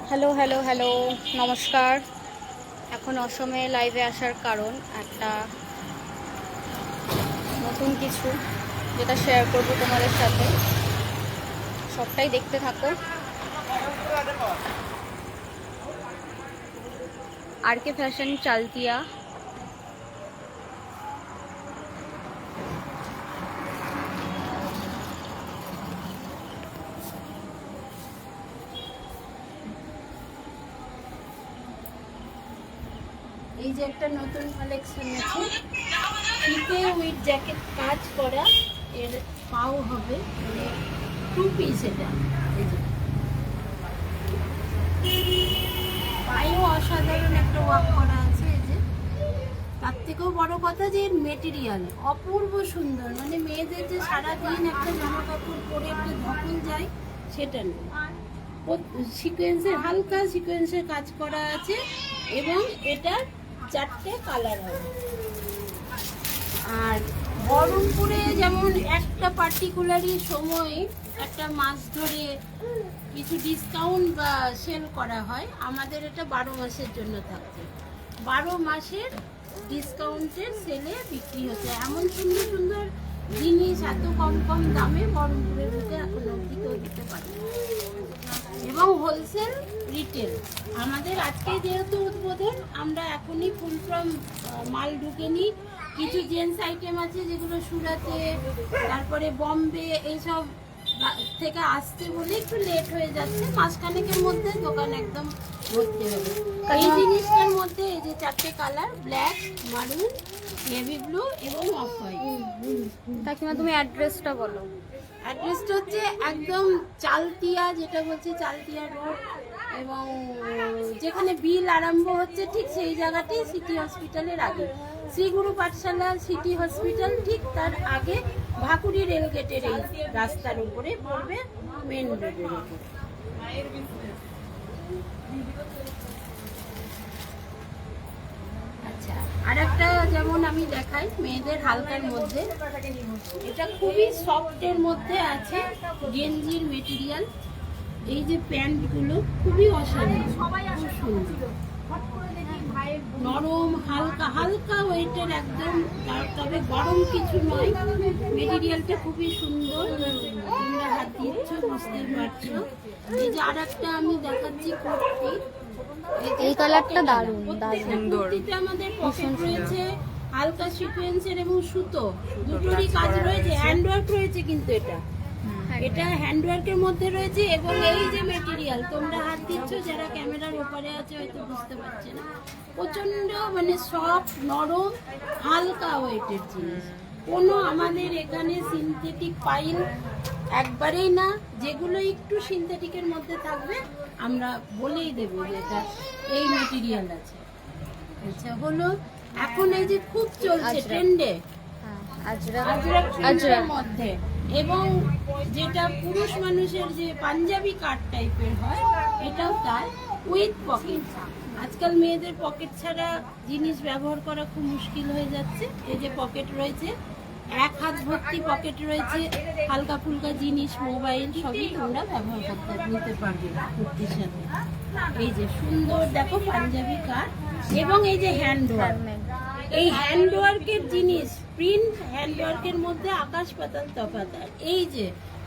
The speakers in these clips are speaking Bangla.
হ্যালো হ্যালো হ্যালো নমস্কার। এখন অসমে লাইভে আসার কারণ একটা নতুন কিছু যেটা শেয়ার করব তোমাদের সাথে। সবটাই দেখতে থাকো। আর কে ফ্যাশন চালতিয়া, এই যে একটা নতুন কালেকশন আছে, ফিতে উইথ জ্যাকেট কাজ করা, এর পাও হবে মানে 2 পিস। এটা এই যে পায়েও অসাধারণ একটা ওয়ার্ক করা আছে। এই যে তার থেকেও বড় কথা যে এর মেটেরিয়াল অপূর্ব সুন্দর, মানে মেয়েদের যে সারাদিন একটা জামা কাপড় পরে একটু ধকল যায় সেটা নেই। সিকোয়েন্সের হালকা সিকোয়েন্সের কাজ করা আছে এবং এটার 4টে কালার হবে। আর বহরমপুরে যেমন একটা পার্টিকুলারই সময় একটা মাস ধরে কিছু ডিসকাউন্ট বা সেল করা হয়, আমাদের এটা 12 মাসের জন্য থাকছে। 12 মাসের ডিসকাউন্টের সেলে বিক্রি হচ্ছে এমন সুন্দর সুন্দর জিনিস এত কম কম দামে বহরমপুরের মধ্যে এখন অবধি কেউ দিতে পারে এবং হোলসেল রিটেল। আমাদের আজকে যেহেতু উদ্বোধন, আমরা এখনই ফুল ফ্রম মাল ঢুকে নিই। কিছু জেন্টস আইটেম আছে যেগুলো সুরাতে, তারপরে বম্বে এইসব থেকে আসছে বলে একটু লেট হয়ে যাচ্ছে। মাসখানেকের মধ্যে দোকান একদম ভর্তি হবে। এই জিনিসটার মধ্যে এই যে 4টে কালার, ব্ল্যাক, মারুন, নেভি ব্লু এবং অফ হোয়াইট। কাকিমা তুমি অ্যাড্রেসটা বলো। অ্যাড্রেসটা হচ্ছে একদম চালতিয়া, যেটা বলছি চালতিয়া রোড, এবং যেখানে বিল আরম্ভ হচ্ছে ঠিক সেই জায়গাটি সিটি হসপিটালের আগে, শ্রীগুরু পাঠশালা সিটি হসপিটাল ঠিক তার আগে ভাকুড়ি রেলগেটের এই রাস্তার উপরে পড়বে, মেন রোডের উপর। আচ্ছা, আর একটা যেমন আমি দেখাই মেয়েদের হালকার মধ্যে, এটা খুবই সফটের মধ্যে আছে, গেঞ্জির মেটেরিয়াল। এই যে প্যান্টগুলো খুবই অসাধারণ, খুব সুন্দর, নরম, হালকা হালকা ওয়েটের একদম, তবে গরম কিছু নয়। মেটেরিয়ালটা খুবই সুন্দর, তোমরা হাত দিচ্ছ বুঝতে পারছো। এই যে আর একটা আমি দেখাচ্ছি কুর্তি, এই কালারটা দারুণ সুন্দর। আমাদের পকেট রয়েছে, হালকা সিকোয়েন্সের এবং সুতো দুটোরই কাজ রয়েছে, হ্যান্ডওয়ার্ক রয়েছে, কিন্তু এটা হ্যান্ডওয়ার্কের মধ্যে রয়েছে। এবং এই যে মেটেরিয়াল তোমরা হাত দিচ্ছ, যারা ক্যামেরার ওপারে আছে হয়তো বুঝতে পারছে না, প্রচন্ড মানে সফট, নরম, হালকা ওয়েটের জিনিস। কোনো আমাদের এখানে সিনথেটিক পাইল একবারেই না, যেগুলো একটু সিনথেটিকের মধ্যে থাকবে আমরা বলেই দেবো যে এটা এই মেটেরিয়াল আছে। আচ্ছা, হলো এখন এই যে খুব চলছে ট্রেন্ডে আজরাক মধ্যে, এবং যেটা পুরুষ মানুষের যে পাঞ্জাবি কাট টাইপের হয়, এটাও তার উইথ পকেট। আজকাল মেয়েদের পকেট ছাড়া জিনিস ব্যবহার করা খুব মুশকিল হয়ে যাচ্ছে। এই যে পকেট রয়েছে, 1 হাত ভর্তি পকেট রয়েছে, হালকা ফুলকা জিনিস, মোবাইল সবই তোমরা ব্যবহার করতে নিতে পারবে কুর্তির সাথে। এই যে সুন্দর দেখো পাঞ্জাবি কাট, এবং এই যে হ্যান্ডওয়ার্ক, এই হ্যান্ডওয়ার্কের জিনিস, প্রিন্ট হ্যান্ডওয়ার্কের মধ্যে আকাশ পাতাল তফাৎ। এই যে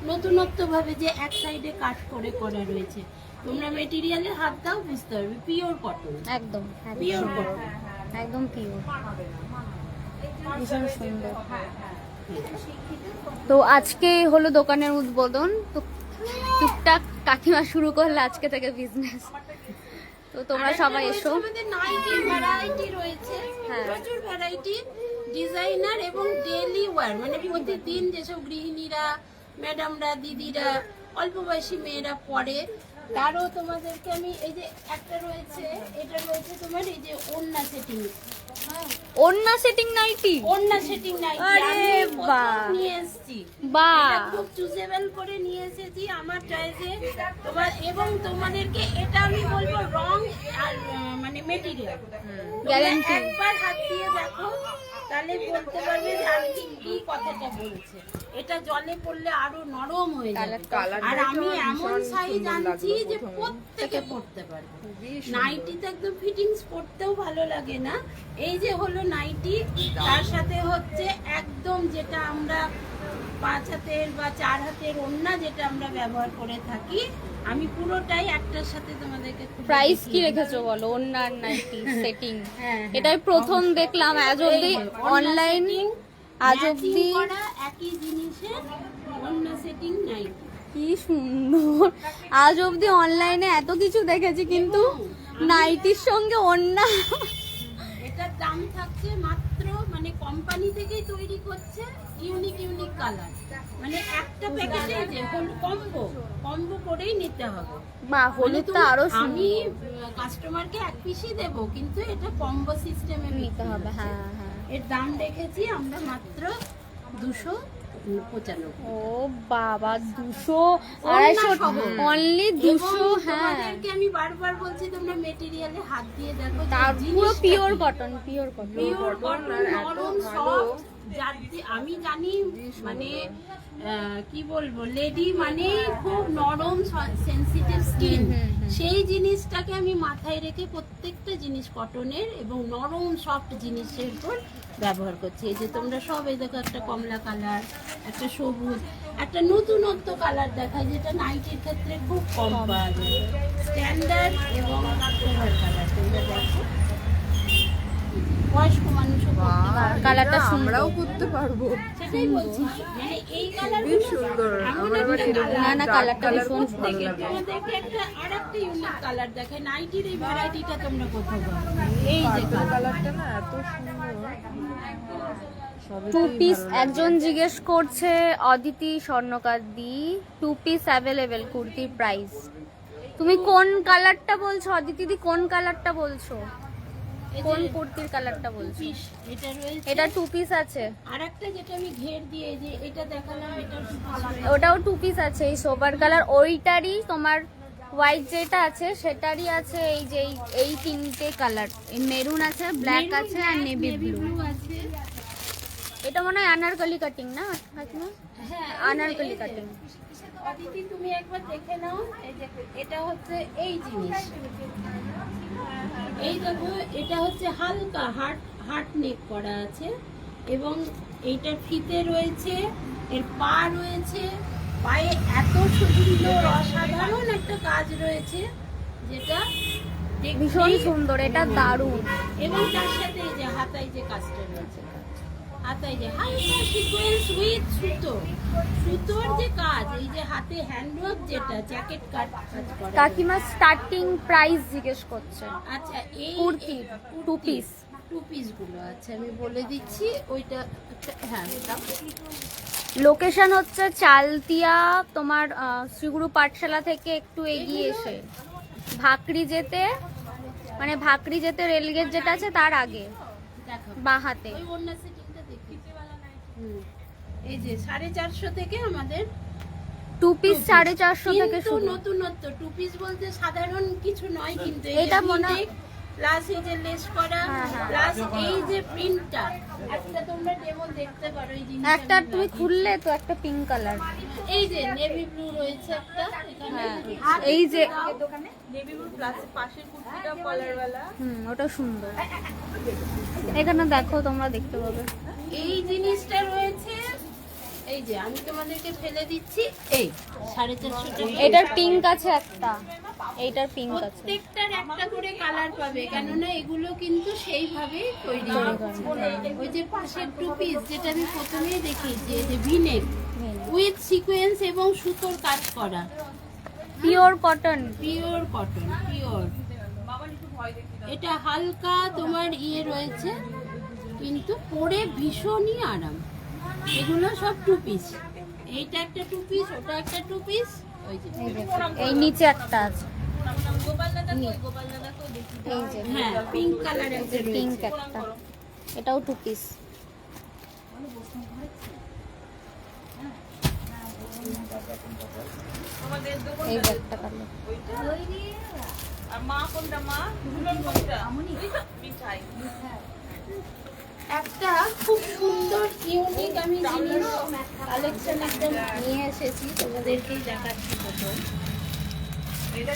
নতুনত্ব ভাবে যে এক সাইডে কাট করে করা রয়েছে, তোমরা মেটেরিয়ালে হাত দাও বুঝতে পারবে, পিওর কটন, একদম পিওর কটন, একদম পিওর, ভীষণ সুন্দর। তো আজকে হলো দোকানের উদ্বোধন, তো টুকটাক কাকিমা শুরু করলে আজকে থেকে বিজনেস। তো তোমরা সবাই এসো। আমাদের নাইটির ভ্যারাইটি রয়েছে, প্রচুর ভ্যারাইটি, ডিজাইনার এবং ডেইলি ওয়্যার, মানে প্রতিদিন যেসব গৃহিণীরা, ম্যাডামরা, দিদিরা, অল্প বয়সী মেয়েরা পরে, তারও তোমাদেরকে আমি এই যে একটা রয়েছে, এটা রয়েছে তোমার এই যে ওড়না সেটিং, ওড়না সেটিং নাইটি, ওড়না সেটিং নাইটি। আরে বাহ, নিয়ে এসেছি, বাহ, খুব চুজেবল করে নিয়ে এসেছি আমার চয়েসে তোমার। এবং তোমাদেরকে এটা আমি বলবো রং আর মানে মেটেরিয়াল গ্যারান্টি, একবার হাত দিয়ে দেখো তাহলে বলতে পারবে যে আমি কি কথাটা বলছে। এটা জলে পড়লে আরো নরম হয়ে যাবে। কালারটা আর আমি এমন ভীষণ সাইজ সুন্দর আনছি লাগলো যে প্রথমে। প্রত্যেকে পড়তে পারবে। খুবই সুন্দর। নাইটিতে একদম ফিটিংস পড়তেও ভালো লাগে না। এই যে হলো নাইটি, তার সাথে হচ্ছে একদম যেটা আমরা 5 হাতের বা 4 হাতের ওড়না যেটা আমরা ব্যবহার করে থাকি, আমি পুরোটাই একটার সাথে তোমাদেরকে খুলে প্রাইস কি দেখিয়ে রেখেছো বলো? ওন্নার নাইটি সেটিং হ্যাঁ, এটাই প্রথম দেখলাম আজ অব্দি অনলাইন, আজ অব্দি করা একই জিনিসের অন্য সেটিং নাই। কি সুন্দর। আজ অব্দি অনলাইনে এত কিছু দেখেছি কিন্তু নাইটির সঙ্গে ওন্না। এটার দাম থাকছে মাত্র, মানে কোম্পানি থেকেই তৈরি করছে, ইউনিক কালার, মানে একটা প্যাকেটে যে কম্বো করেই নিতে হবে। বা মানে হলুদটা আরো আমি সুন্দর কাস্টমারকে এক পিসই দেব, কিন্তু এটা কম্বো সিস্টেমে নিতে হবে। হ্যাঁ হ্যাঁ। এর দাম রেখেছি আমরা মাত্র 295। ও বাবা 200 250 অনলি 200। হ্যাঁ, তোমাদেরকে আমি বারবার বলছি তোমরা মেটেরিয়ালে হাত দিয়ে দেখো, তার পুরো pure cotton, pure cotton. Pure cotton cotton, আর এত নরম ভালো। সফট। যার আমি জানি মানে কি বলবো, লেডি মানে খুব নরম সেনসিটিভ স্কিন, সেই জিনিসটাকে আমি মাথায় রেখে প্রত্যেকটা জিনিস কটনের এবং নরম সফট জিনিসের উপর ব্যবহার করছি। এই যে তোমরা সব এই দেখো, একটা কমলা কালার, একটা সবুজ, একটা নতুনত্ব কালার দেখায় যেটা নাইটির ক্ষেত্রে খুব কম পাওয়া যায়, স্ট্যান্ডার্ড এবং ওভার কালার। তোমরা দেখো বয়স্ক মানুষও পড়তে পারবে। কালারটা এটা সুন্দর। আমরাও করতে পারবো। সেটাই বলছি, মানে এই কালার খুবই সুন্দর। আমার আবার এরকম না, না, dark কালারটা color ভীষণ খুব ভালো লাগে। তোমাদেরকে একটা আরেকটা ইউনিক কালার দেখায়, নাইটির এই ভ্যারাইটিটা তোমরা কোথাও পাবে না। এই যে পার্পল কালার, কালারটা না এত সুন্দর। সবই টু পিস ভালো লাগে। একজন জিজ্ঞেস করছে, অদিতি স্বর্ণকার দি 2 পিস অ্যাভেলেবেল, কুর্তির প্রাইস। তুমি কোন কালারটা বলছো অদিতি দি? কোন কালারটা বলছো? এই কোন যে কুর্তির কালারটা বলছো? পিস এটা রয়েছে। এটা 2 পিস আছে, আরেকটা যেটা আমি ঘের দিয়ে এই যে এটা দেখালাম, এটা কালার ওটাও 2 পিস আছে। এই সোবার কালার ওইটারই, তোমার হোয়াইট যেটা আছে সেটারই আছে। এই যে এই তিনটে কালার, এই মেরুন আছে, ব্ল্যাক আছে আর নেভি ব্লু। আছে। এটা মনে হয় আনারকলি কাটিং না কাকিমা? হ্যাঁ, আনারকলি কাটিং। অদিতি তুমি একবার দেখে নাও, এই যে এটা হচ্ছে এই জিনিস, এই দেখো এটা হচ্ছে হালকা হার্ট নেক করা আছে এবং এইটার ফিতে রয়েছে, এর পা রয়েছে, পায়ে এত সুন্দর অসাধারণ একটা কাজ রয়েছে যেটা দেখতেই ভীষণ সুন্দর, এটা দারুণ। এবং তার সাথে এই যে হাতায় যে কাজটা রয়েছে, হাতায় যে হালকা সিকোয়েন্স উইথ সুতোর যে কাজ, এই যে হাতে হ্যান্ডওয়ার্ক যেটা জ্যাকেট কাজ করা। কাকিমা স্টার্টিং প্রাইস জিজ্ঞেস করছে আচ্ছা, এই কুর্তির 2 পিস। 2 পিস গুলো আছে আমি বলে দিচ্ছি, ওইটা হ্যাঁ দাও। লোকেশন হচ্ছে চালতিয়া, তোমার শ্রীগুরু পাঠশালা থেকে একটু এগিয়ে এসে ভাকরি যেতে, মানে ভাকরি যেতে রেলগেট যেটা আছে তার আগে দেখো বাহাতে। ওই ওড়না সেটিংটা দেখি। এই যে 450 থেকে আমাদের 2 পিস 450 থেকে কিন্তু শুরু। নতুনত্ব 2 পিস বলতে সাধারণ কিছু নয়, কিন্তু এটা মনে- প্লাস এই যে লেস করা, হ্যাঁ, হ্যাঁ। প্লাস এই যে প্রিন্টটা, একটা তোমরা ডেমো দেখতে পারো এই জিনিসটা। একটা তুমি খুললে তো একটা পিঙ্ক কালার। এই যে নেভি ব্লু রয়েছে একটা এখানে, হ্যাঁ, এই যে নেভি ব্লু প্লাস পাশের কুর্তিটা কলারওয়ালা। ওটা সুন্দর। এখানে দেখো, তোমরা দেখতে পাবে। এই জিনিসটা রয়েছে, এই যে আমি তোমাদেরকে ফেলে দিচ্ছি, এই 450 টাকা। এটার পিঙ্ক আছে একটা, এইটার পিঙ্ক আছে। প্রত্যেকটার একটা করে কালার পাবে, কেননা এগুলো কিন্তু সেইভাবেই তৈরি হচ্ছে। ওই যে পাশের 2 পিস যেটা আমি প্রথমেই দেখিয়েছি, এই যে ভিনেক উইথ সিকোয়েন্স এবং সুতোর কাজ করা, pure cotton. Pure cotton, pure. এটা হালকা তোমার ইয়ে রয়েছে, কিন্তু পরে ভীষণই আরাম। এগুলো সব 2 পিস, এইটা একটা 2 পিস, ওটা একটা 2 পিস। ওই যে এই নিচে একটা আছে, এই যে হ্যাঁ পিঙ্ক কালার একটা পিঙ্ক রয়েছে। একটা, এটাও 2 পিস। এই যে একটা কালার। আর মা কোনটা? মা ঝুলন কোনটা? মিঠাই। একটা খুব সুন্দর ইউনিক আমি জিনিস কালেকশন একদম নিয়ে এসেছি, তোমাদেরকেই দেখাচ্ছি প্রথম। এইটা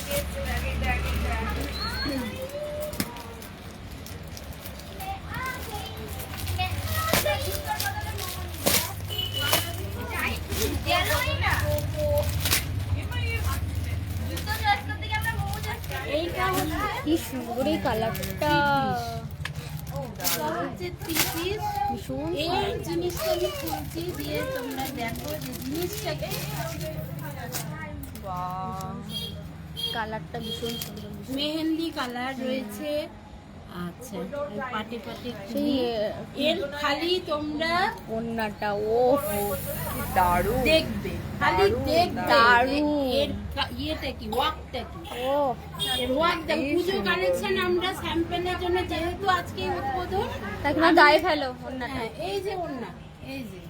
কি সুন্দর এই কালারটা, হচ্ছে থ্রি পিস। ভীষণ এই জিনিসটা আমি খুলছি, দিয়ে তোমরা দেখো যে জিনিসটা কি। কালারটা ভীষণ সুন্দর, মেহেন্দি কালার রয়েছে। আচ্ছা, পাটে পাটে সেই এর খালি তোমরা ওন্নাটা ও দারুণ। দেখবে, খালি দেখবে দারুণ। এর ইয়েটা কি, ওয়ার্কটা কি। ও এর ওয়ার্ক দেখো। পুজো কালেকশন আমরা স্যাম্পলের জন্য, যেহেতু আজকে উদ্বোধন, তাই না, গায়ে ফেলো ওন্নাটা। হ্যাঁ, এই যে ওন্না, এই যে।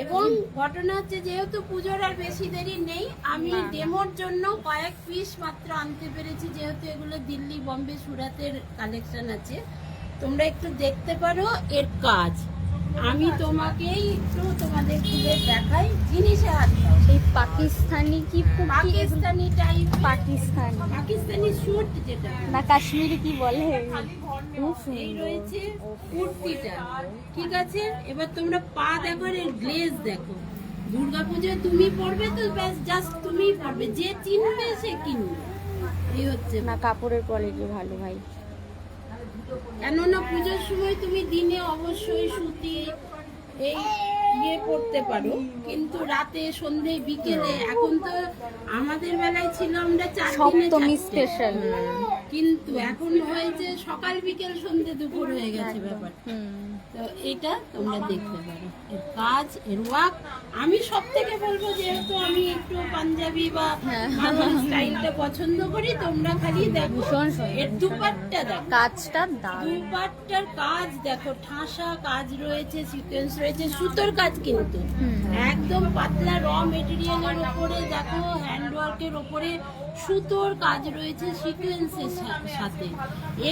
এবং ঘটনা হচ্ছে যেহেতু পুজোর আর বেশি দেরি নেই, আমি ডেমোর জন্য কয়েক পিস মাত্র আনতে পেরেছি, যেহেতু এগুলো দিল্লি, বম্বে, সুরাতের কালেকশন আছে। তোমরা একটু দেখতে পারো এর কাজ। আমি তোমাকেই একটু তোমাদের খুলে দেখাই, জিনিসে হাত দাও। সেই পাকিস্তানি কি পাকিস্তানি টাইপ, পাকিস্তানি পাকিস্তানি স্যুট যেটা, না কাশ্মীরি কি বলে, খুব এই সুন্দর। রয়েছে কুর্তিটা। ঠিক আছে, এবার তোমরা পা দেখো, এর গ্লেজ দেখো। দুর্গাপুজোয় তুমি পরবে তো ব্যাস, জাস্ট তুমিই পরবে, যে চিনবে সে কিনবে। এই হচ্ছে না কাপড়ের কোয়ালিটি ভালো ভাই। কেননা পুজোর সময় তুমি দিনে অবশ্যই সুতি এই ইয়ে পড়তে পারো, কিন্তু রাতে, সন্ধে, বিকেলে, এখন তো আমাদের বেলায় ছিল আমরা 4 দিনে সপ্তমী 4টে। স্পেশাল। কিন্তু এখন হয়েছে সকাল, বিকেল, সন্ধে, দুপুর হয়ে গেছে ব্যাপার। তো এটা তোমরা দেখতে পারো, এর কাজ, এর ওয়ার্ক। আমি সব থেকে বলবো, যেহেতু আমি একটু পাঞ্জাবি বা বাঙালি স্টাইলটা পছন্দ করি, তোমরা খালি দেখো ভীষণ সুন্দর। এর দুপাট্টা দেখো। কাজটা দারুণ। দুপাট্টার কাজ দেখো, ঠাসা কাজ রয়েছে, সিকোয়েন্স রয়েছে, সুতোর কাজ কিন্তু একদম পাতলা র মেটেরিয়ালের উপরে দেখো, হ্যান্ডওয়ার্কের উপরে সুতোর কাজ রয়েছে সিকোয়েন্সের সাথে।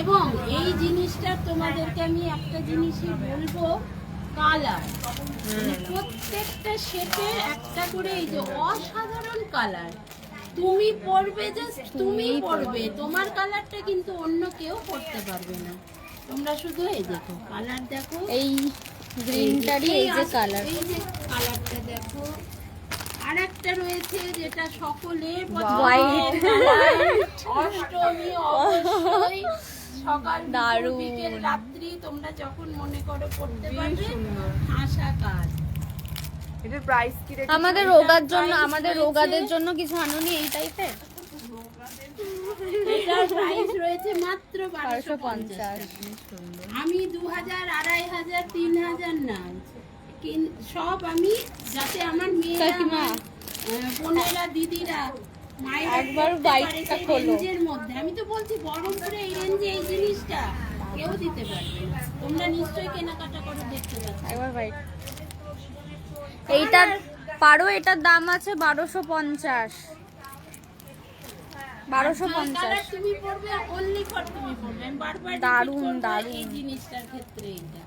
এবং এই জিনিসটা তোমাদেরকে আমি একটা জিনিসই বলবো, কালার, প্রত্যেকটা শেপের একটা করে এই যে অসাধারণ কালার। তুমি পরবে, জাস্ট তুমি পরবে, তোমার কালারটা কিন্তু অন্য কেউ পরতে পারবে না। তোমরা শুধু এই দেখো, কালার দেখো, এই গ্রিনটারই এই যে কালার, এই যে কালারটা দেখো। আর একটা রয়েছে যেটা সকলের White. অষ্টমী অবশ্যই সকাল, দুপুর, দারুণ। বিকেল, রাত্রি তোমরা যখন মনে করো করতে পারবে। আশা কাজ। এটার প্রাইস কি রেখেছো? আমাদের রোগার জন্য, আমাদের রোগাদের জন্য কিছু আনুনি এই টাইপের। এটার প্রাইস রয়েছে মাত্র 1250। 1250। আমি 2000, 2500, 3000 না, সব আমি, যাতে আমার মেয়েরা, কাকিমা। বোনেরা, দিদিরা, মায়েরা একবার পড়তে পারে বাইকটা সেই খোলো। রেঞ্জের মধ্যে। আমি তো বলছি বহরমপুরে এই রেঞ্জে এই জিনিসটা কেউ দিতে পারবে না। তোমরা নিশ্চয়ই কেনাকাটা করে দেখতে পাচ্ছ। একবার বাইক, এইটার পারো, এটার দাম আছে 1250। 1250। কালার তুমি পড়বে, অনলি ফর তুমি পড়বে। আমি বারবার repeat দারুণ, করবো দারুণ। এই জিনিসটার ক্ষেত্রে এটা।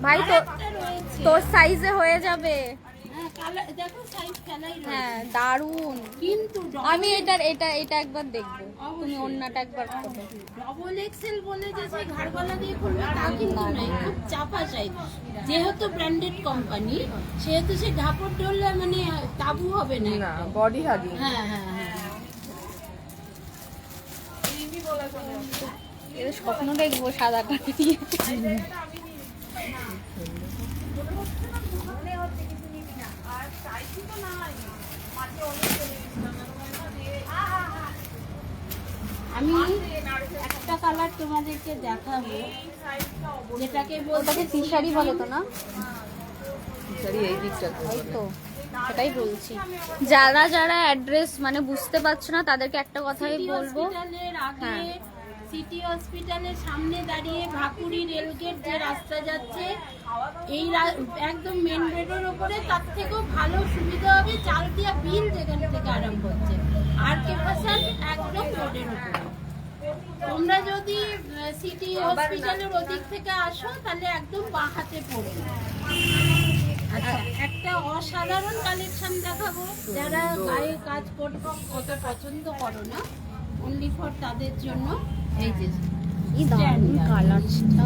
ভাই তো আরেকটা রয়েছে। তোর সাইজে হয়ে যাবে। হ্যাঁ, কালার দেখো, সাইজ ফেলাই হ্যাঁ রয়েছে। দারুণ। কিন্তু আমি এটা একবার দেখবো, তুমি অন্যটা একবার খোলো। ডবল এক্সেল বলে যে সেই ঘাড় গলা দিয়ে খুলবে তা কিন্তু নয়, খুব চাপা সাইজ। যেহেতু ব্র্যান্ডেড কোম্পানি, সেহেতু সে ঢাপড় ধরলে মানে তাবু হবে না না, একদম। Body hugging. হ্যাঁ হ্যাঁ হ্যাঁ। এর স্বপ্ন দেখবো সাদা কাটি দিয়ে। আমি একটা কালার তোমাদেরকে দেখাবো, যেটাকে ওটাকে বলতে ফিশারি বলে তো না? সরি, এই দিকটা ওই তো, সেটাই বলছি। যারা যারা অ্যাড্রেস মানে বুঝতে পারছো না, তাদেরকে একটা কথাই বলবো, হসপিটালের আগে, হ্যাঁ। সিটি হসপিটালের সামনে দাঁড়িয়ে ভাকুড়ি রেলগেট যে রাস্তা যাচ্ছে, এই একদম মেন রোডের উপরে, তার থেকেও ভালো সুবিধা হবে চালতিয়া বিল যেখান থেকে আরম্ভ হচ্ছে, আর কে ফাসান একদম রোডের উপরে। তো তোমরা যদি সিটি হসপিটালের ওদিক থেকে আসো তাহলে একদম বাঁ হাতে পড়বে। আচ্ছা, একটা অসাধারণ কালেকশন দেখাবো, যারা গায়ে কাজ করতে পছন্দ করো না, অনলি ফর তাদের জন্য। এই যে এই দারুণ কালারটা।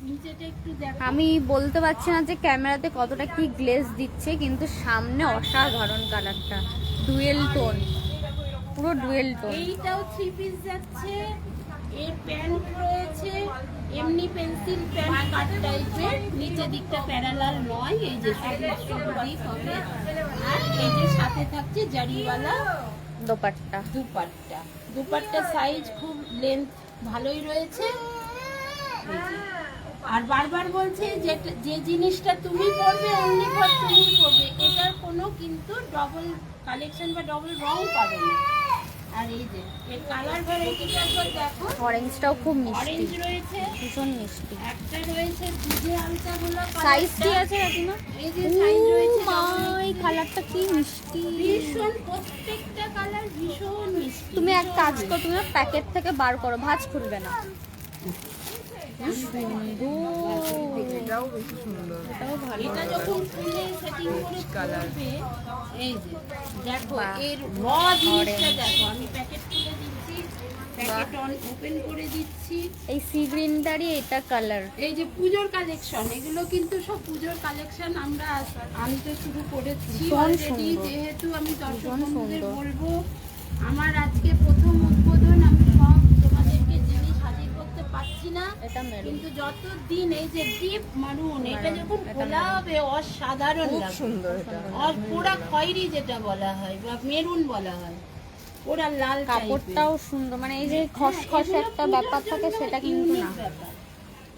নিচেটা একটু দেখো। আমি বলতে পারছি না যে ক্যামেরাতে কতটা কি গ্লেজ দিচ্ছে, কিন্তু সামনে অসাধারণ কালারটা, ডুয়েল টোন, পুরো ডুয়েল টোন। এইটাও 3 পিস যাচ্ছে, এর প্যান্ট রয়েছে এমনি পেন্সিল প্যান্ট কাট টাইপের, নিচের দিকটা প্যারালাল নয়, এই যে সবুজ সবুজ দিক হবে, আর এই যে সাথে থাকছে জারিওয়ালা দোপাট্টা। দুপাট্টা সাইজ খুব লেন্থ ভালোই রয়েছে। এই যে। আর বারবার বলছে যে জিনিসটা তুমি পরবে অনলি ফর তুমি পরবে, এটার কোনো কিন্তু ডবল কালেকশন বা ডবল রং পাবে না। আর এই যে এর কালার ভ্যারাইটিটা একবার দেখো, অরেঞ্জটাও খুব মিষ্টি, অরেঞ্জ রয়েছে, ভীষণ মিষ্টি। একটা রয়েছে দুধে আলতা গোলাপ, সাইজ কি আছে কাকিমা? এই যে সাইজ রয়েছে এই কালারটা কি মিষ্টি, ভীষণ, প্রত্যেকটা কালার ভীষণ মিষ্টি। তুমি এক কাজ করো, তুমি প্যাকেট থেকে বার করো, ভাঁজ খুলবে না। এটাও বেশি সুন্দর। এটা যখন খুলে সেটিং করে পরবে, এই যে দেখো এর র জিনিসটা দেখো, আমি প্যাকেট খুলে দিচ্ছি, প্যাকেট ওপেন করে দিচ্ছি। এই সি গ্রিনটারই এটা কালার। এই যে পুজোর কালেকশন, এগুলো কিন্তু সব পুজোর কালেকশন আমরা আনতে শুরু করেছি ভীষণ অলরেডি, সুন্দর। যেহেতু আমি দর্শক ভীষণ বন্ধুদের সুন্দর। বলবো আমার আজকে প্রথম উদ্বোধন, আমি সব তোমাদেরকে জিনিস হাজির করতে পারছি না, এটা মেরুন, কিন্তু যতদিন এই যে ডিপ মারুন, এটা যখন এটা খোলা হবে অসাধারণ খুব লাগবে। সুন্দর এটা। আর পুরা খয়েরি যেটা বলা হয় বা মেরুন বলা হয়, ওরা লাল কাপড়টাও সুন্দর, মানে এই যে খসখস একটা ব্যাপার থাকে সেটা কিন্তু না, ব্যাপার।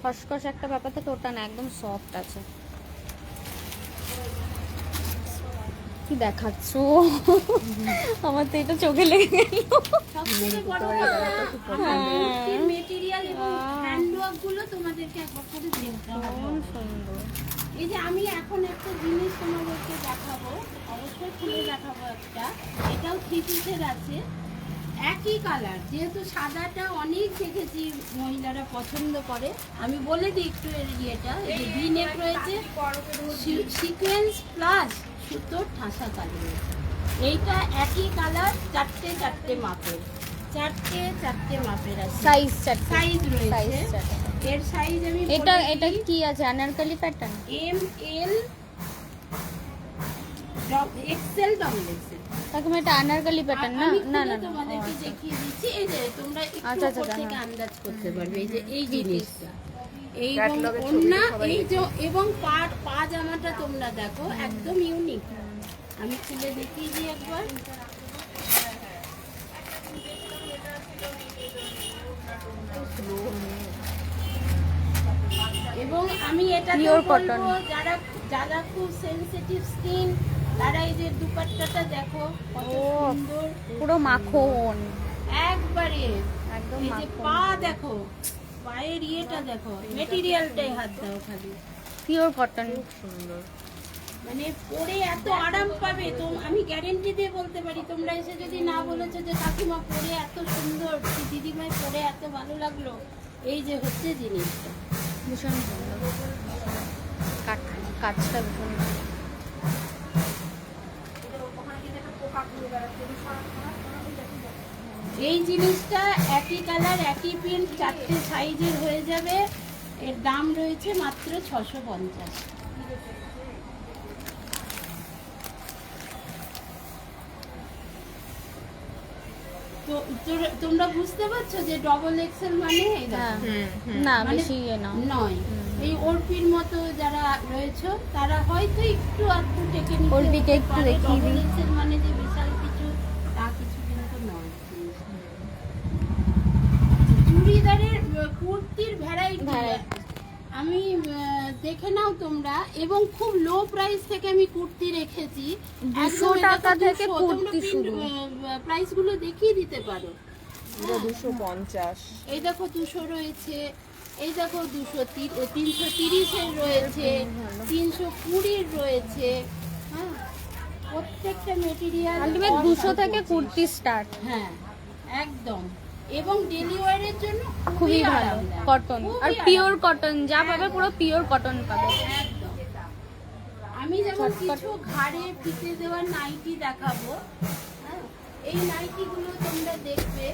খসখস একটা ব্যাপার থাকে ওটা না, একদম সফট আছে। কি দেখাচ্ছ, আমার তো এটা চোখে লেগে গেল। সবথেকে বড় কথা, আমার কুর্তির মেটেরিয়াল এবং হ্যান্ডওয়ার্ক গুলো তোমাদেরকে একবার করে দেখতে হবে। ভীষণ সুন্দর। এই যে আমি এখন একটা জিনিস তোমাদেরকে দেখাবো, অবশ্যই খুলে দেখাবো একটা, এটাও 3 পিসের আছে, একই কালার, যেহেতু সাদাটা অনেক দেখেছি মহিলারা পছন্দ করে, আমি বলে দিই একটু এর ইয়েটা। এই যে ভি নেক রয়েছে, সিকোয়েন্স প্লাস সুতোর ঠাসা কালার, এইটা একই কালার, চারটে মাপের, চারটে মাপের আছে, সাইজ সাইজ রয়েছে। সাইজ এর সাইজ আমি এটা এটা কি আছে, anarkali pattern? M L XL double XL. কাকিমা এটা আনারকলি প্যাটার্ন না? আমি না খুলে না না, তোমাদেরকে দেখিয়ে দিচ্ছি, এই যে তোমরা একটু আচ্ছা, আচ্ছা, উপর থেকে হ্যাঁ। আন্দাজ করতে পারবে, এই যে এই জিনিসটা, এই ক্যাটালগের ছবি ওন্না, সবাই এই যে এবং পা জামাটা তোমরা দেখো একদম ইউনিক। আমি খুলে দেখিয়ে দিই একবার, এবং আমি এটা Pure বলবো cotton। যারা যারা খুব সেনসিটিভ স্কিন, তারা এই যে দুপাট্টাটা দেখো কত ও, সুন্দর, পুরো মাখন, একবারে একদম এই যে মাখন, পা দেখো, পায়ের ইয়েটা দেখো, মেটেরিয়ালটাই হাত দাও খালি, পিওর কটন। সুন্দর। মানে পরে এত আরাম পাবে, তো আমি গ্যারেন্টি দিয়ে বলতে পারি, তোমরা এসে যদি না বলেছো যে কাকিমা পরে এত সুন্দর, কি দিদিমাই পরে এত ভালো লাগলো, এই যে হচ্ছে জিনিসটা। ভীষণ সুন্দর, কাজটা ভীষণ ভালো। এই জিনিসটা একই কালার একই প্রিন্ট, 4টে সাইজের হয়ে যাবে, এর দাম রয়েছে মাত্র 650। তো তোমরা বুঝতে পারছো যে ডবল এক্সেল মানে এই দেখো। হ্যাঁ, না মানে বেশি ইয়ে না। নয়, এই ওরপির মতো যারা রয়েছে তারা হয়তো একটু আধটু টেকে নিতে ওরপিকে হতে একটু পারে, দেখিয়ে double দিই। XL মানে যে বিশাল কিছু, তা কিছু কিন্তু নয়। চুড়িদারের কুর্তির ভ্যারাইটি আমি দেখে নাও তোমরা, এবং খুব লো প্রাইস থেকে আমি কুর্তি রেখেছি, 200 টাকা থেকে কুর্তি শুরু। প্রাইস গুলো দেখিয়ে দিতে পারো। এটা 250। এই দেখো 200 রয়েছে, এই দেখো 330 এর রয়েছে, 320 রয়েছে, হ্যাঁ প্রত্যেকটা মেটেরিয়াল আলটিমেট 200 থেকে কুর্তি স্টার্ট। হ্যাঁ একদম, এবং ডেলি ওয়্যারের জন্য খুবই ভালো আরামদায়ক, কটন, খুবই আর পিওর কটন যা পাবে পুরো পিওর কটন পাবে। একদম। আমি যেমন কিছু ঘাড়ে ফিতে দেওয়ার নাইটি দেখাবো, হ্যাঁ, এই নাইটিগুলো তোমরা দেখবে।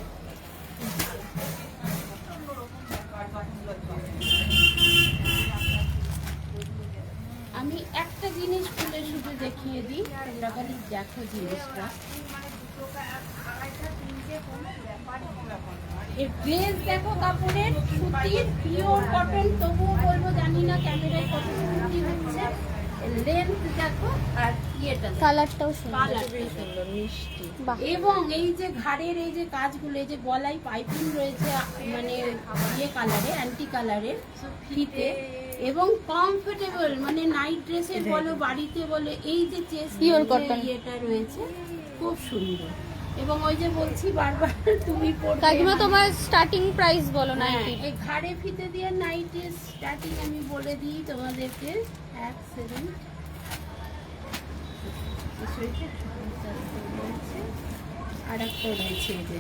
আমি একটা জিনিস খুলে শুধু দেখিয়ে দিই, তোমরা খালি দেখো জিনিসটা। এর ড্রেস দেখো, কাপড়ের সুতির পিওর কটন, তবুও বলবো জানি না ক্যামেরায় কত সুতি হচ্ছে। লেন্থ দেখো, আর ইয়েটা দেখো, কালারটাও সুন্দর, কালারটা সুন্দর মিষ্টি। বাহ। এবং এই যে ঘাড়ের এই যে কাজগুলো, এই যে গলায় পাইপিং রয়েছে, মানে ইয়ে কালারে, অ্যান্টি কালারের ফিতে, এবং কমফোর্টেবল, মানে নাইট ড্রেসে বলো, বাড়িতে বলো, এই যে চেস্ট Pure cotton। ইয়েটা রয়েছে খুব সুন্দর। এবং ওই যে বলছি বারবার তুমি পড়বে কাকিমা তোমার স্টার্টিং প্রাইস বলো হ্যাঁ, নাইটি। এই ঘাড়ে ফিতে দিয়ে নাইটের স্টার্টিং আমি বলে দিই তোমাদেরকে। এক সেকেন্ড, আর একটা রয়েছে এই যে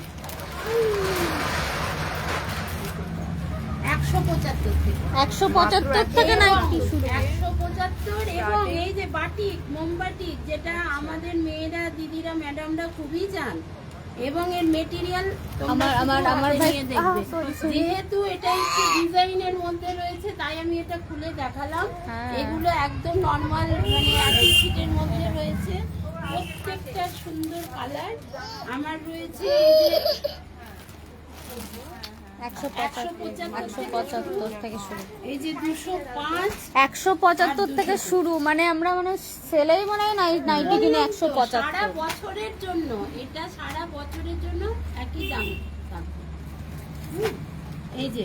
175 থেকে 175 থেকে নাইটি শুরু। 175, এবং এই যে বাটিক, মোমবাটিক, যেটা আমাদের মেয়েরা, দিদিরা, ম্যাডামরা খুবই চান, এবং এর মেটেরিয়াল আমার ভাই যেহেতু এটা একটু ডিজাইনের মধ্যে রয়েছে, তাই আমি এটা খুলে দেখালাম। হ্যাঁ। এগুলো একদম নর্মাল, মানে একই শীটের মধ্যে রয়েছে, প্রত্যেকটা সুন্দর কালার। আমার রয়েছে এই যে 175 থেকে শুরু, এই যে 205, 175 থেকে শুরু, মানে আমরা মানে সেলেই মানে নাইটি কিনে সারা 175। বছরের জন্য, এটা সারা বছরের জন্য একই দাম থাকবে। এই যে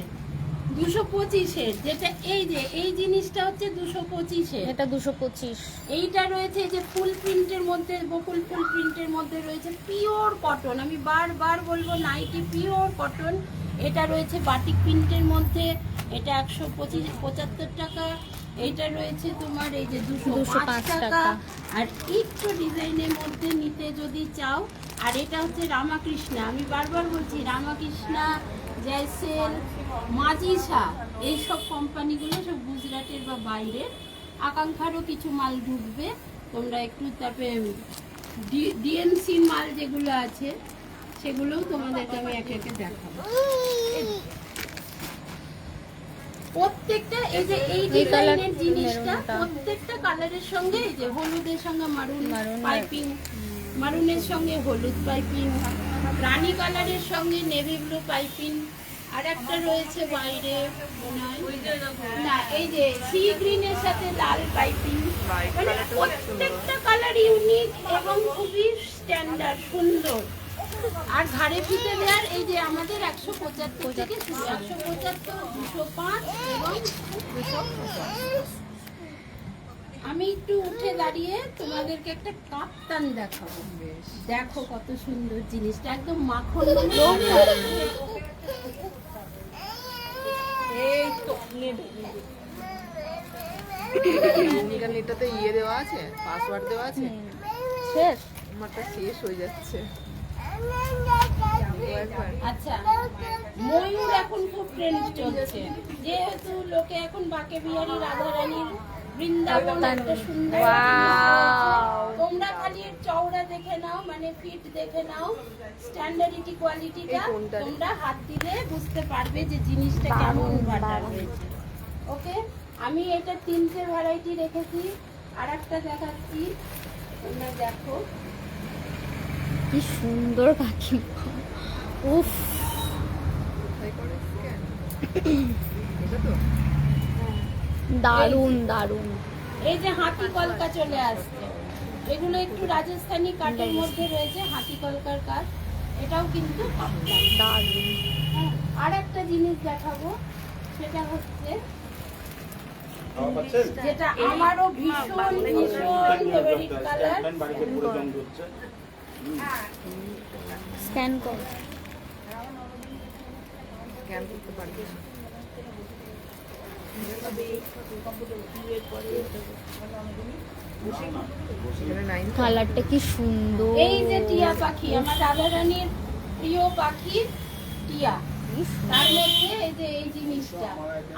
225-এর, যেটা এই যে এই জিনিসটা হচ্ছে 225-এর, এটা 225। এইটা রয়েছে এই যে ফুল প্রিন্টের মধ্যে, বকুল ফুল প্রিন্টের মধ্যে রয়েছে পিওর কটন। আমি বারবার বলবো নাইটি পিওর কটন। এটা রয়েছে বাটিক প্রিন্টের মধ্যে, এটা 175 টাকা। এইটা রয়েছে তোমার এই যে 205 টাকা। আর একটু ডিজাইনের মধ্যে নিতে যদি চাও, আর এটা হচ্ছে রামাকৃষ্ণা, আমি বারবার বলছি রামাকৃষ্ণা, জয়সেল, মাজিসা, এইসব কোম্পানিগুলো সব গুজরাটের বা বাইরের। আকাঙ্ক্ষারও কিছু মাল ঢুকবে, তোমরা একটু তারপরে ডিএনসি মাল যেগুলো আছে সেগুলোও তোমাদেরকে আমি একে একে দেখাবো। প্রত্যেকটা এই যে এই ডিজাইনের জিনিসটা, প্রত্যেকটা কালারের সঙ্গে, এই যে হলুদের সঙ্গে মারুন পাইপিং, মারুনের সঙ্গে হলুদ পাইপিং, রানী কালারের সঙ্গে নেভি ব্লু পাইপিং, আর একটা রয়েছে বাইরে মনে হয়, না এই যে সি গ্রিনের সাথে লাল পাইপিং। মানে প্রত্যেকটা কালার ইউনিক এবং খুবই স্ট্যান্ডার্ড, সুন্দর। আর ঘাড়ে ফিতে দেওয়ার এই যে আমাদের 175 থেকে 175, 205 এবং 250। আমি একটু উঠে দাঁড়িয়ে তোমাদেরকে একটা কাপ্তান দেখাবো। দেখো কত সুন্দর জিনিসটা, একদম মাখন। এই তো এটাতে ইয়ে দেওয়া আছে, পাসওয়ার্ড দেওয়া আছে, শেষ। আমারটা শেষ হয়ে যাচ্ছে। আচ্ছা, ময়ূর এখন খুব ট্রেন্ড চলছে, যেহেতু লোকে এখন বাকে বিহারী, রাধারানীর বৃন্দাবন একটা সুন্দর জিনিস রয়েছে। তোমরা খালি এর চওড়া দেখে নাও, মানে ফিট দেখে নাও, স্ট্যান্ডার্ডিটি কোয়ালিটিটা তোমরা হাত দিলে বুঝতে পারবে যে জিনিসটা কেমন বাটা রয়েছে। ওকে, আমি এটা 3টে ভ্যারাইটি রেখেছি, আর একটা দেখাচ্ছি, তোমরা দেখো কি সুন্দর কাকিমা, উফ। দারুন দারুন। এই যে হাতি কলকা চলে আসছে, এগুলো একটু রাজস্থানি কাঠের মধ্যে রয়েছে, হাতি কলকার কাজ, এটাও কিন্তু কাপ্তান। দারুন। হ্যাঁ, আর একটা জিনিস দেখাবো, সেটা হচ্ছে যেটা আমারও ভীষণ ভীষণ ফেভারিট কালার। স্ক্যান কর। স্ক্যান করতে পারবে। এখানে 9 কালারটা কি সুন্দর। এই যে টিয়া পাখি, আমার রাধারানীর প্রিয় পাখি টিয়া, তার মধ্যে এই যে এই জিনিসটা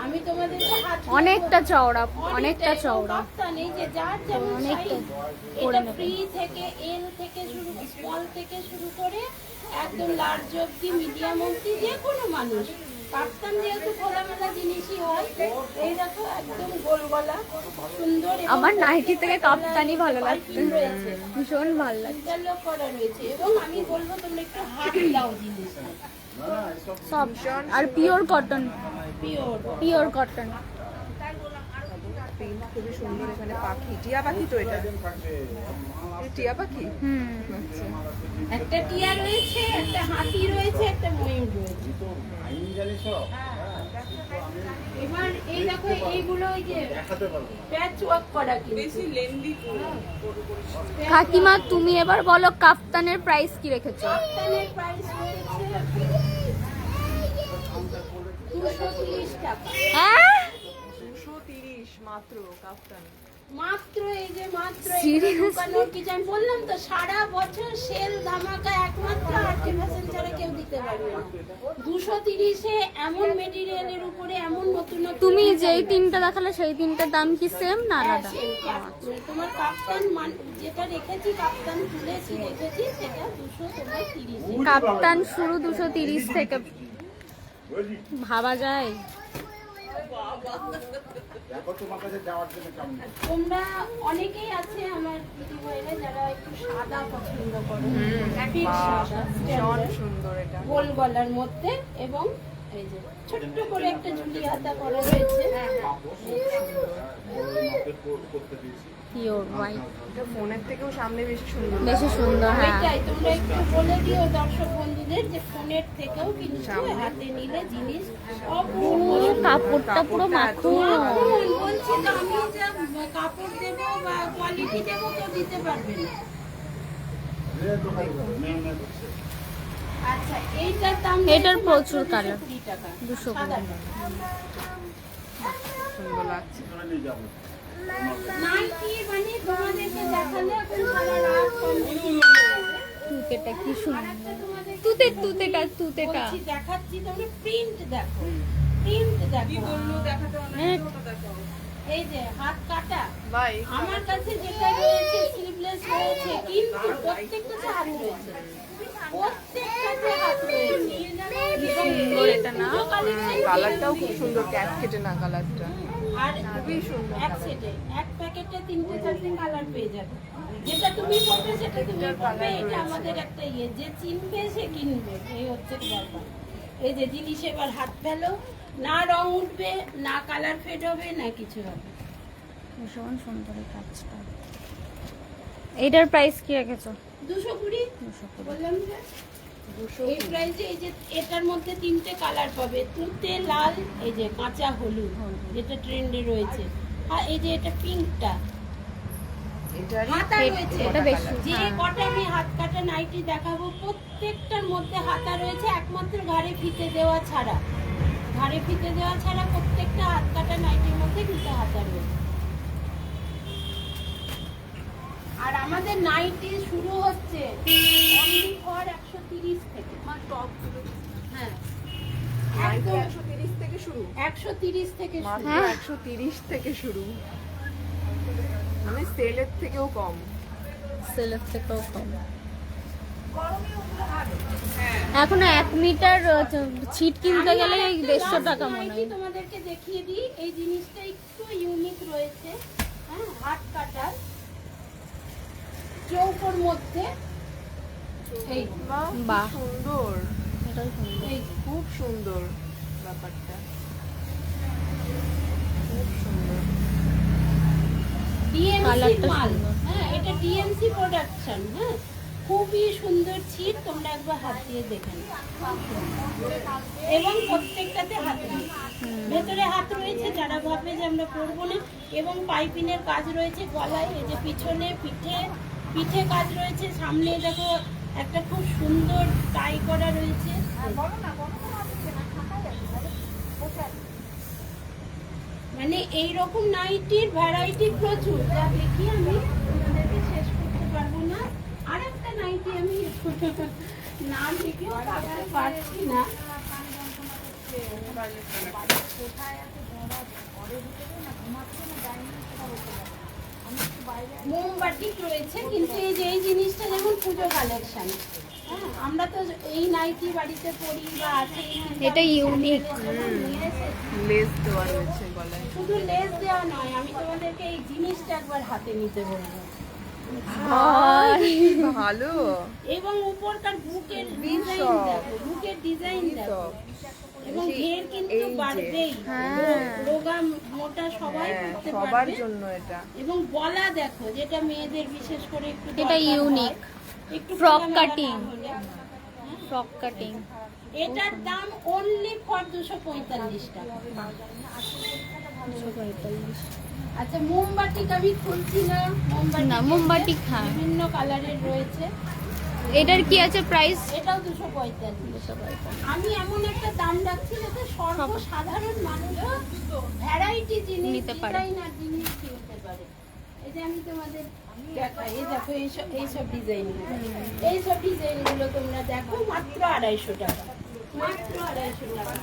আমি তোমাদেরকে হাত দিয়ে অনেকটা বলছি। চওড়া, অনেকটা এবং চওড়া। কাপ্তান, এই যে যার যেমন অনেকটা size, করে এটা নেবে। ফ্রি থেকে এল থেকে শুরু, স্মল থেকে শুরু করে একদম লার্জ অব্দি, মিডিয়াম অব্দি যে কোনো মানুষ। কাপ্তান যেহেতু খোলামেলা জিনিসই হয়, এই দেখো একদম গোল গলা, সুন্দর। এবং আমার নাইটি থেকে প্রত্যেকটা কাপ্তানি ভালো গলায় লাগছে, পাইপিং রয়েছে, ভীষণ ভালো লাগছে। ইন্টারলক করা রয়েছে। এবং আমি বলবো তোমরা একটু হাত দাও জিনিসটা, সব আর pure cotton, pure. Pure cotton. Print খুবই সুন্দর। এখানে পাখি, টিয়া পাখি তো এটা, এই টিয়া পাখি। হুম, আচ্ছা, একটা টিয়া রয়েছে, একটা হাতি রয়েছে, একটা ময়ূর রয়েছে। এবার এই দেখো এইগুলো ওই যে প্যাচ ওয়ার্ক করা, বেশি লেন্দি। কাকিমা তুমি এবার বলো কাফতানের প্রাইস কি রেখেছো? কাপ্তানের প্রাইস রয়েছে 230 টাকা হ্যাঁ 230 মাত্র কাফতান। মাত্র। এই যে মাত্র Seriously? দোকানের কি আমি বললাম তো, সারা বছর সেল ধামাকা একমাত্র আর্টিফিশিয়াল ছাড়া কেউ দিতে পারবে না। 230-এ এমন মেটেরিয়ালের উপরে এমন নতুন নতুন তুমি design। যেই তিনটা দেখালে সেই তিনটার দাম কি সেম না আলাদা? তোমার কাপ্তান যেটা রেখেছি, কাপ্তান তুলেছি রেখেছি, সেটা 230। কাপ্তান শুরু 230 থেকে, ভাবা যায়? তোমরা অনেকেই আছে আমার দিদি ভাইরা যারা একটু সাদা পছন্দ করো, ঠিক সাদা, ভীষণ standard, সুন্দর এটা। গোল গলার মধ্যে, এবং এই যে ছোট্ট করে একটা ঝুলি হাতা করা রয়েছে। পিওর হোয়াইট, এটা ফোনের থেকেও সামনে বেশি সুন্দর। বেশি সুন্দর। হ্যাঁ, এটাই তোমরা একটু বলে দিও দর্শক বন্ধুদের যে ফোনের থেকেও কিন্তু হাতে নিলে জিনিস অপূর্ব সুন্দর। কাপড়টা পুরো মাখন। এখন বলছি তো, আমি যা কাপড় দেবো বা কোয়ালিটি দেবো কেউ দিতে পারবে না। আচ্ছা, এইটার দাম এটার রয়েছে প্রচুর মাত্র colour। 220 টাকা। 220 সাদাটা। সুন্দর লাগছে। নাইটি মানে তোমাদেরকে দেখালে এখন সারা রাত continue তুতেটা কি সুন্দর। আরেকটা তোমাদেরকে তুতেটা বলছি, দেখাচ্ছি, তোমরা প্রিন্ট দেখো, প্রিন্ট দেখো। হ্যাঁ, এই যে হাত কাটা, ভাই আমার কাছে যেটা রয়েছে স্লিভলেস রয়েছে, কিন্তু প্রত্যেকটাতে হাত রয়েছে, প্রত্যেকটাতে হাত রয়েছে। সুন্দর এটা না? পুজো collection কালারটাও দিয়ে খুব সুন্দর, ক্যাটকেটে না কালারটা। আর খুবই সুন্দর এক সেটে, এক প্যাকেটে 3-4টে কালার পেয়ে যাবে। যেটা তুমি পড়বে সেটা তুমি পড়বে, এটা আমাদের একটা ইয়ে, যে চিনবে সে কিনবে, এই হচ্ছে ব্যাপার। এই যে জিনিস এবার হাত ফেলো, না রং উঠবে, না কালার ফেড হবে, না কিছু হবে। ভীষণ সুন্দর এই কাজটা। এটার প্রাইস কি রেখেছো? 220 বললাম যে এই প্রাইসে। এই যে এটার মধ্যে 3টে কালার পাবে, তুতে, লাল, এই যে কাঁচা হলুদ, যেটা ট্রেন্ডে রয়েছে, আর এই যে এটা পিঙ্কটা। এটারই হাতা রয়েছে, এটা বেশি, যে হ্যাঁ। কটা আমি হাত কাটা নাইটি দেখাবো প্রত্যেকটার মধ্যে হাতা রয়েছে, একমাত্র ঘাড়ে ফিতে দেওয়া ছাড়া। ঘাড়ে ফিতে দেওয়া ছাড়া প্রত্যেকটা হাত কাটা নাইটির মধ্যে কিন্তু হাতা রয়েছে। আর আমাদের নাইটি শুরু হচ্ছে only for 130 থেকে। হ্যাঁ, একদম 130 থেকে শুরু, 130 থেকে শুরু। মাত্র হ্যাঁ। 130 থেকে শুরু, মানে সেলের থেকেও কম। সেলের থেকেও কম। এখনো 1 মিটার ছিট কিনতে গেলে এই 150 টাকা মনে হয়। তোমাদেরকে দেখিয়ে দিই, এই জিনিসটা একটু ইউনিক রয়েছে। হ্যাঁ, হাত কাটার চৌকোর মধ্যে, এই বাহ, সুন্দর, এটাও সুন্দর। এই খুব সুন্দর ব্যাপারটা, খুব সুন্দর। ডিএমসি কালারটা মাল। সুন্দর। হ্যাঁ, এটা ডিএমসি প্রোডাকশন। হ্যাঁ, খুবই সুন্দর ছিট, তোমরা একবার হাত দিয়ে দেখে নিও। এবং প্রত্যেকটাতে হাত রয়েছে, ভেতরে হাত রয়েছে, যারা ভাববে যে আমরা পরবো না। এবং পাইপিনের কাজ রয়েছে গলায়, এই যে পিছনে, পিঠে কাজ রয়েছে, সামনে দেখো একটা খুব সুন্দর টাই করা রয়েছে। মানে এইরকম নাইটির ভ্যারাইটি প্রচুর, যা দেখি আমি তোমাদেরকে শেষ করতে পারবো না। আরেকটা নাইটি আমি না দেখেও থাকতে পারছি না। মোমবাটি রয়েছে, কিন্তু এই যে এই জিনিসটা যেমন পুজো কালেকশন, হ্যাঁ আমরা তো এই নাইটি বাড়িতে পরি বা আছে, এটা ইউনিক। লেস দেওয়া রয়েছে গলায়। শুধু লেস দেওয়া নয়, আমি তোমাদেরকে এই জিনিসটা একবার হাতে নিতে বলবো। ভালো। এবং উপরকার বুকের ডিজাইন বিশপ। দেখো, বুকের ডিজাইন দেখো, এবং ঘের কিন্তু এই যে। বাড়বেই, হ্যাঁ। রোগা মোটা সবাই হ্যাঁ, পরতে সবার পারবে। জন্য এটা। এবং গলা দেখো, যেটা মেয়েদের বিশেষ করে একটু এটা দরকার ইউনিক। হয়, একটু ফ্রক খোলামেলা কাটিং। না হলে। Frock cutting. এটার দাম অনলি ফর 245 টাকা। আচ্ছা, মোমবাটি আমি খুলছি না, না, মোমবাটি খায়। বিভিন্ন কালারের রয়েছে। এটার কি আছে প্রাইস? এটাও 245। আমি এমন একটা দাম রাখছি যাতে সর্বসাধারণ মানুষও ভ্যারাইটি জিনিস, নিতে পারে। ডিজাইনার জিনিস কিনতে পারে। এই যে আমি তোমাদের দেখাই, এই দেখো এইসব ডিজাইনগুলো, এইসব ডিজাইনগুলো তোমরা দেখো, মাত্র 250 টাকা, মাত্র 250 টাকা।